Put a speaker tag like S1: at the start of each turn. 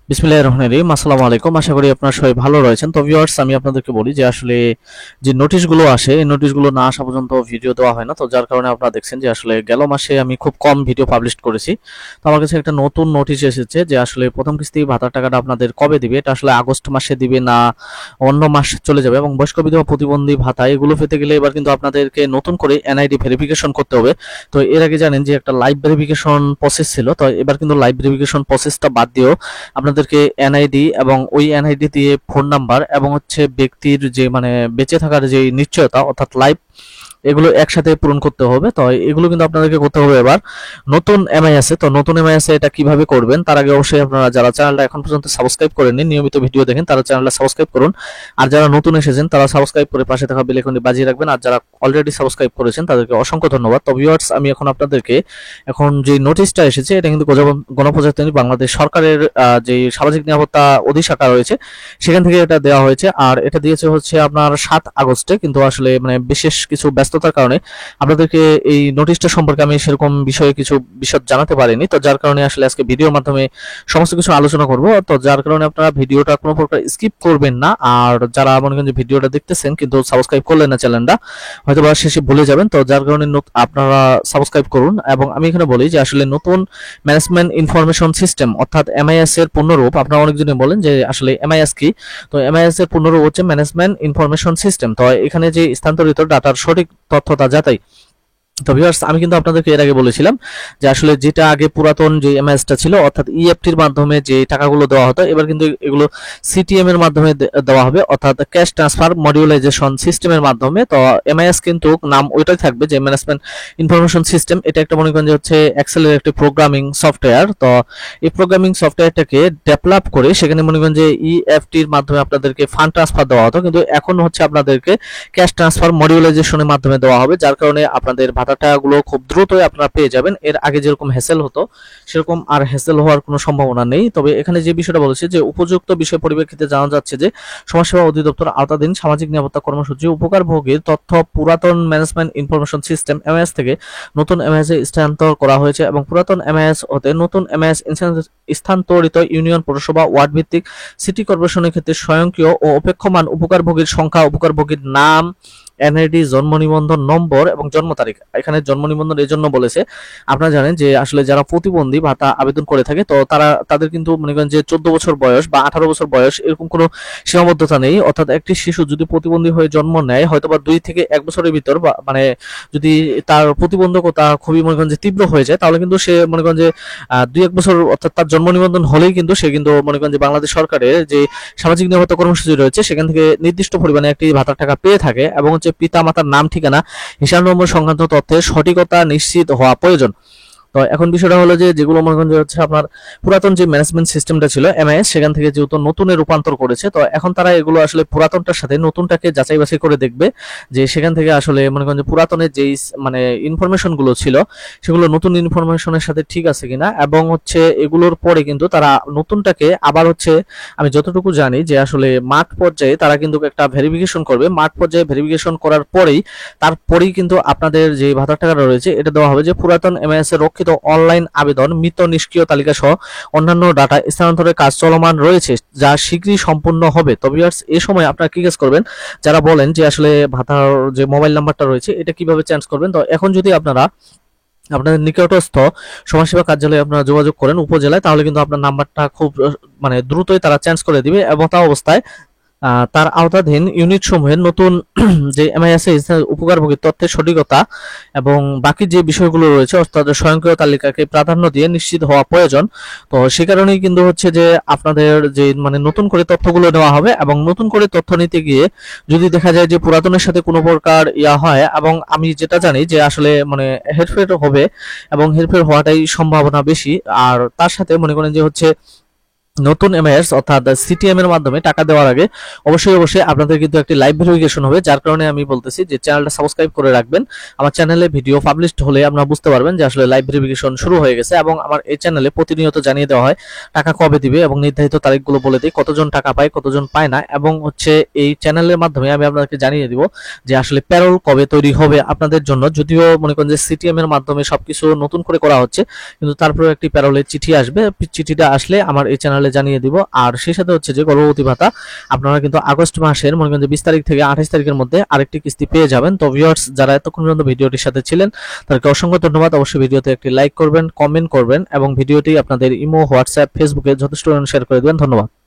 S1: বিসমিল্লাহির রহমানির রহিম। আসসালামু আলাইকুম। আশা করি আপনারা সবাই ভালো রয়েছেন। তো ভিউয়ার্স, আমি আপনাদেরকে বলি যে আসলে যে নোটিশগুলো আসে এই নোটিশগুলো না আসা পর্যন্ত ভিডিও দেওয়া হয় না। তো যার কারণে আপনারা দেখছেন যে আসলে গেল মাসে আমি খুব কম ভিডিও পাবলিশ করেছি। তো আমার কাছে একটা নতুন নোটিশ এসেছে যে আসলে প্রথম কিস্তি ভাতার টাকাটা আপনাদের কবে দিবে, এটা আসলে আগস্ট মাসে দিবে না অন্য মাস চলে যাবে। এবং বয়স্ক বিধবা প্রতিবন্ধী ভাতা এগুলো পেতে গেলে এবার কিন্তু আপনাদেরকে নতুন করে এনআইডি ভেরিফিকেশন করতে হবে। তো এর আগে জানেন যে একটা লাইভ ভেরিফিকেশন প্রসেস ছিল, তো এবার কিন্তু লাইভ ভেরিফিকেশন প্রসেসটা বাদ দিয়েও আপনাদেরকে এনআইডি এবং ওই এনআইডি দিয়ে ফোন নাম্বার এবং হচ্ছে ব্যক্তির যে বেঁচে থাকার যে নিশ্চয়তা অর্থাৎ লাইফ, এগুলো একসাথে পূরণ করতে হবে। তো এগুলো কিন্তু আপনাদেরকে করতে হবে এবার নতুন এমআই আছে। তো নতুন এমআই আছে এটা কিভাবে করবেন তার আগে অবশ্যই আপনারা যারা চ্যানেলটা এখন পর্যন্ত সাবস্ক্রাইব করেননি, নিয়মিত ভিডিও দেখেন, তারা চ্যানেলটা সাবস্ক্রাইব করুন। আর যারা নতুন এসেছেন তারা সাবস্ক্রাইব করে পাশে থাকা বেল আইকনটি বাজিয়ে রাখবেন। আর যারা অলরেডি সাবস্ক্রাইব করেছেন তাদেরকে অসংখ্য ধন্যবাদ। তো ভিউয়ার্স, আমি এখন আপনাদেরকে এখন যে নোটিশটা এসেছে এটা কিন্তু গণপ্রজাতন্ত্রী বাংলাদেশ সরকারের যে সামাজিক নিরাপত্তা অধিশাখা রয়েছে সেখান থেকে এটা দেওয়া হয়েছে। আর এটা দিয়েছে হচ্ছে আপনার 7 আগস্টে, কিন্তু আসলে বিশেষ কিছু ব্যস্ততার কারণে আপনাদেরকে এই নোটিশটা সম্পর্কে আমি সেরকম বিষয়ে কিছু বিশদ জানাতে পারিনি। তো যার কারণে আসলে আজকে ভিডিওর মাধ্যমে সমস্ত কিছু আলোচনা করব। তো যার কারণে আপনারা ভিডিওটা কোনো প্রকার স্কিপ করবেন না। আর যারা মনে করেন যে ভিডিওটা দেখতেছেন কিন্তু সাবস্ক্রাইব করলেন না চ্যানেলটা, হয়তো বা শেষে ভুলে যাবেন। তো যার কারণে আপনারা সাবস্ক্রাইব করুন। এবং আমি এখানে বলি যে আসলে নতুন ম্যানেজমেন্ট ইনফরমেশন সিস্টেম অর্থাৎ এমআইএস এর পূর্ণরূপ, আপনারা অনেকজনই বলেন যে আসলে এমআইএস কি। তো এমআইএস এর পূর্ণরূপ হচ্ছে ম্যানেজমেন্ট ইনফরমেশন সিস্টেম। তো এখানে যে স্থানান্তরিত ডাটার সঠিক তথ্যতা যাচাই। তো ভিউয়ার্স, আমি কিন্তু আপনাদেরকে এর আগে বলেছিলাম যে আসলে যেটা আগে পুরাতন যে এমআইএসটা ছিল অর্থাৎ ইএফটির মাধ্যমে যে টাকাগুলো দেওয়া হতো, এবার কিন্তু এগুলো সিটিএম এর মাধ্যমে দেওয়া হবে অর্থাৎ ক্যাশ ট্রান্সফার মডিউলাইজেশন সিস্টেমের মাধ্যমে। তো এমআইএস কিন্তু নাম ওইটাই থাকবে যে ম্যানেজমেন্ট ইনফরমেশন সিস্টেম। এটা একটা মনে করেন যে হচ্ছে এক্সেলের একটি প্রোগ্রামিং সফটওয়্যার। তো এই প্রোগ্রামিং সফটওয়্যারটাকে ডেভেলপ করে সেখানে মনে করেন যে ইএফটির মাধ্যমে আপনাদেরকে ফান্ড ট্রান্সফার দেওয়া হতো, কিন্তু এখন হচ্ছে আপনাদেরকে ক্যাশ ট্রান্সফার মডিউলাইজেশনের মাধ্যমে দেওয়া হবে। যার কারণে আপনাদের ভাতা টাকাগুলো খুব দ্রুতই আপনারা পেয়ে যাবেন। এর আগে যেরকম হ্যাসেল হতো সেরকম আর হ্যাসেল হওয়ার কোনো সম্ভাবনা নেই। তবে এখানে যে বিষয়টা বলেছে যে উপযুক্ত বিষয় পরিপ্রেক্ষিতে জানা যাচ্ছে যে সমাজসেবা অধিদপ্তর আওতাধীন সামাজিক নিরাপত্তা কর্মসূচি উপকারভোগীর তথ্য পুরাতন ম্যানেজমেন্ট ইনফরমেশন সিস্টেম এমআইএস থেকে নতুন এমআইএস এ স্থানান্তর করা হয়েছে এবং পুরাতন এমআইএস হতে নতুন এমআইএস স্থানান্তরিত ইউনিয়ন, পৌরসভা, ওয়ার্ড ভিত্তিক সিটি কর্পোরেশনের ক্ষেত্রে স্বয়ংক্রিয় ও অপেক্ষমান উপকারভোগীর সংখ্যা, উপকারভোগীর নাম, এনআইডি, জন্ম নিবন্ধন নম্বর এবং জন্ম তারিখ। এখানে জন্ম নিবন্ধন এই জন্য বলেছে, আপনারা জানেন যে আসলে যারা প্রতিবন্ধী ভাতা আবেদন করে থাকে তো তাদের কিন্তু মনে করেন যে 14 বছর বয়স বা 18 বছর বয়স এরকম কোনো সীমাবদ্ধতা নেই। অর্থাৎ একটি শিশু যদি প্রতিবন্ধী হয়ে জন্ম নেয় হয়তো বা 2 থেকে 1 বছরের ভিতর বা যদি তার প্রতিবন্ধকতা খুবই মনে করেন যে তীব্র হয়ে যায় তাহলে কিন্তু সে মনে করেন যে 2-1 বছর অর্থাৎ তার জন্ম নিবন্ধন হলেই কিন্তু সে কিন্তু মনে করেন যে বাংলাদেশ সরকারের যে সামাজিক নিরাপত্তা কর্মসূচি রয়েছে সেখান থেকে নির্দিষ্ট পরিমাণে একটি ভাতার টাকা পেয়ে থাকে। এবং পিতা মাতার নাম, ঠিকানা, হিসাব নম্বর সংক্রান্ত তথ্যের সঠিকতা নিশ্চিত হওয়া প্রয়োজন। তো এখন বিষয়টা হলো যে যেগুলো মনে করেন যে হচ্ছে আপনার পুরাতন যে ম্যানেজমেন্ট সিস্টেমটা ছিল এমআইএস সেখান থেকে যেহেতু নতুনে রূপান্তর করেছে, তো এখন তারা এগুলো আসলে পুরাতনটার সাথে নতুনটাকে যাচাই বাছাই করে দেখবে যে সেখান থেকে আসলে মনে করেন যে পুরাতনের যেই ইনফরমেশন গুলো ছিল সেগুলো নতুন ইনফরমেশনের সাথে ঠিক আছে কিনা। এবং হচ্ছে এগুলোর পরে কিন্তু তারা নতুনটাকে আবার হচ্ছে আমি যতটুকু জানি যে আসলে মাঠ পর্যায়ে তারা কিন্তু একটা ভেরিফিকেশন করবে। মাঠ পর্যায়ে ভেরিফিকেশন করার পরেই তারপরেই কিন্তু আপনাদের যে ভাতার টাকাটা রয়েছে এটা দেওয়া হবে যে পুরাতন এমআইএস এর রক্ষিত অনলাইন আবেদন, মৃত নিষ্ক্রিয় তালিকা সহ অন্যান্য ডাটা স্থানান্তরের কাজ চলমান রয়েছে যা শীঘ্রই সম্পূর্ণ হবে। তো ভিউয়ার্স, এই সময় আপনারা কি কাজ করবেন যারা বলেন যে আসলে ভাতার যে মোবাইল নাম্বারটা রয়েছে এটা কিভাবে চেঞ্জ করবেন। তো এখন যদি আপনারা আপনাদের নিকটস্থ সমাজসেবা কার্যালয়ে আপনারা যোগাযোগ করেন উপজেলায়, তাহলে কিন্তু আপনার নাম্বারটা খুব দ্রুতই তারা চেঞ্জ করে দিবে। এবং তা অবস্থায় তার আওতাধীন ইউনিট সমূহের নতুন যে এমআইএস উপকারভোগীর তথ্যের সঠিকতা এবং বাকি যে বিষয়গুলো রয়েছে অর্থাৎ স্বয়ংক্রিয় তালিকাকে প্রাধান্য দিয়ে নিশ্চিত হওয়া প্রয়োজন। তো সে কারণেই কিন্তু হচ্ছে যে আপনাদের যে নতুন করে তথ্যগুলো নেওয়া হবে এবং নতুন করে তথ্য নিতে গিয়ে যদি দেখা যায় যে পুরাতনের সাথে কোনো প্রকার হয়, এবং আমি যেটা জানি যে আসলে হেরফের হবে এবং হেরফের হওয়াটাই সম্ভাবনা বেশি। আর তার সাথে মনে করেন যে হচ্ছে নতুন এমআইএস অর্থাৎ সিটিএম এর মাধ্যমে টাকা দেওয়ার আগে অবশ্যই আপনাদের কিন্তু একটি লাইভ ভেরিফিকেশন হবে। যার কারণে আমি বলতেছি যে চ্যানেলটা সাবস্ক্রাইব করে রাখবেন। আমার চ্যানেলে ভিডিও পাবলিশড হলে আপনারা বুঝতে পারবেন যে আসলে লাইভ ভেরিফিকেশন শুরু হয়ে গেছে। এবং আমার এই চ্যানেলে প্রতিনিয়ত জানিয়ে দেওয়া হয় টাকা কবে দিবে এবং নির্ধারিত তারিখগুলো বলে দিই, কতজন টাকা পায় কতজন পায় না। এবং হচ্ছে এই চ্যানেলের মাধ্যমে আমি আপনাদেরকে জানিয়ে দিব যে আসলে প্যারোল কবে তৈরি হবে আপনাদের জন্য। যদিও মনে করেন যে সিটিএম এর মাধ্যমে সবকিছু নতুন করে করা হচ্ছে, কিন্তু তারপরে একটি প্যারোলের চিঠি আসবে। চিঠিটা আসলে আমার এই চ্যানেলে তাহলে জানিয়ে দিব। আর সেই সাথে হচ্ছে যে গর্ভবতী ভাতা আপনারা কিন্তু আগস্ট মাসের মনে করেন যে 20 তারিখ থেকে 28 তারিখের মধ্যে আরেকটি কিস্তি পেয়ে যাবেন। তো ভিউয়ার্স যারা এতক্ষণ পর্যন্ত ভিডিওটির সাথে ছিলেন তাদেরকে অসংখ্য ধন্যবাদ। অবশ্যই ভিডিওতে একটি লাইক করবেন, কমেন্ট করবেন এবং ভিডিওটি আপনাদের ইমো, হোয়াটসঅ্যাপ, ফেসবুকে যথেষ্ট শেয়ার করে দেবেন। ধন্যবাদ।